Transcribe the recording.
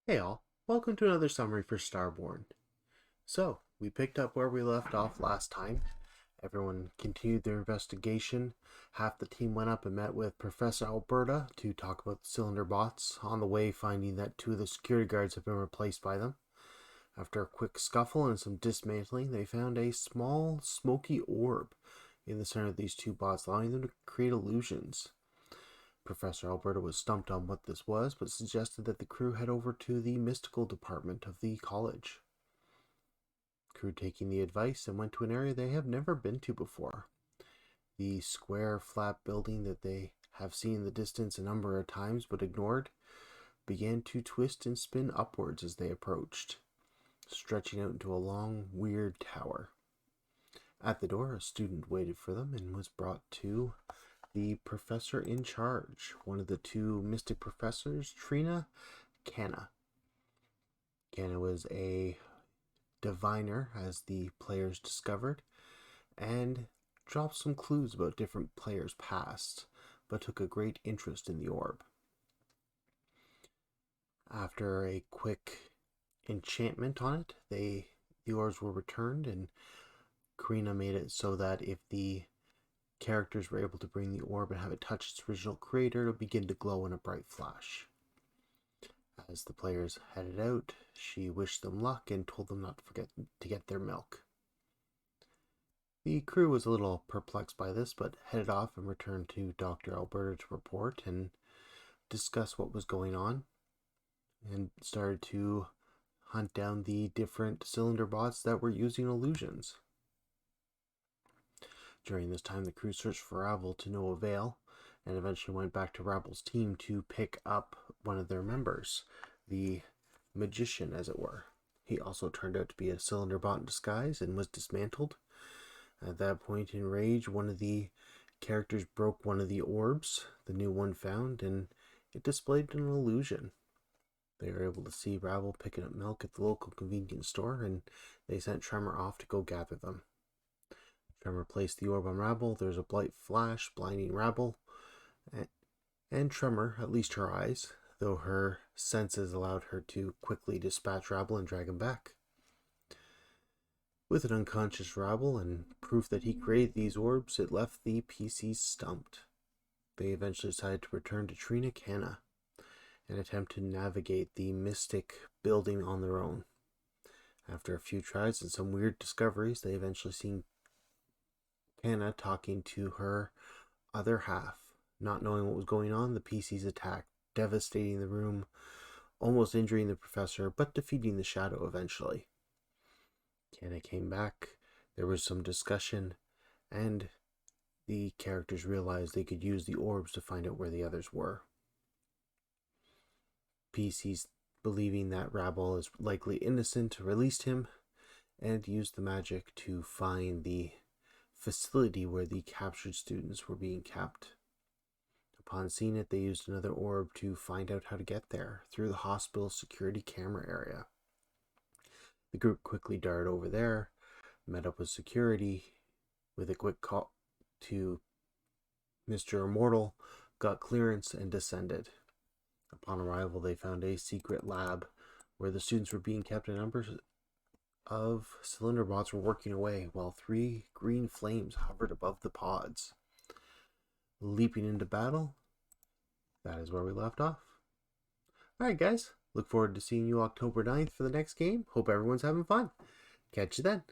Hey all, welcome to another summary for Starborn. So, we picked up where we left off last time. Everyone continued their investigation. Half the team went up and met with Professor Alberta to talk about the cylinder bots, on the way finding that two of the security guards had been replaced by them. After a quick scuffle and some dismantling, they found a small, smoky orb in the center of these two bots, allowing them to create illusions. Professor Alberta was stumped on what this was, but suggested that the crew head over to the mystical department of the college. Crew taking the advice and went to an area they have never been to before. The square, flat building that they have seen in the distance a number of times but ignored began to twist and spin upwards as they approached, stretching out into a long, weird tower. At the door, a student waited for them and was brought to the professor in charge, one of the two mystic professors, Trina Canna. Canna was a diviner, as the players discovered, and dropped some clues about different players' past, but took a great interest in the orb. After a quick enchantment on it, the orbs were returned, and Karina made it so that if the characters were able to bring the orb and have it touch its original creator, it would begin to glow in a bright flash. As the players headed out, she wished them luck and told them not to forget to get their milk. The crew was a little perplexed by this, but headed off and returned to Dr. Alberta to report and discuss what was going on, and started to hunt down the different cylinder bots that were using illusions. During this time, the crew searched for Ravel to no avail, and eventually went back to Ravel's team to pick up one of their members, the magician, as it were. He also turned out to be a cylinder bot in disguise and was dismantled. At that point, in rage, one of the characters broke one of the orbs, the new one found, and it displayed an illusion. They were able to see Ravel picking up milk at the local convenience store, and they sent Tremor off to go gather them. Tremor placed the orb on Ravel. There's a bright flash, blinding Ravel, and Tremor, at least her eyes, though her senses allowed her to quickly dispatch Ravel and drag him back. With an unconscious Ravel and proof that he created these orbs, it left the PCs stumped. They eventually decided to return to Trina Canna and attempt to navigate the mystic building on their own. After a few tries and some weird discoveries, they eventually seen Canna talking to her other half. Not knowing what was going on, the PCs attacked, devastating the room, almost injuring the professor, but defeating the shadow eventually. Canna came back, there was some discussion, and the characters realized they could use the orbs to find out where the others were. PCs, believing that Rabel is likely innocent, released him and used the magic to find the facility where the captured students were being kept. Upon seeing it, they used another orb to find out how to get there through the hospital security camera area. The group quickly darted over there, met up with security with a quick call to Mr. Immortal, got clearance, and descended. Upon arrival, they found a secret lab where the students were being kept, and numbers of cylinder bots were working away while 3 green flames hovered above the pods. Leaping into battle, that is where we left off. Alright guys, look forward to seeing you October 9th for the next game. Hope everyone's having fun. Catch you then.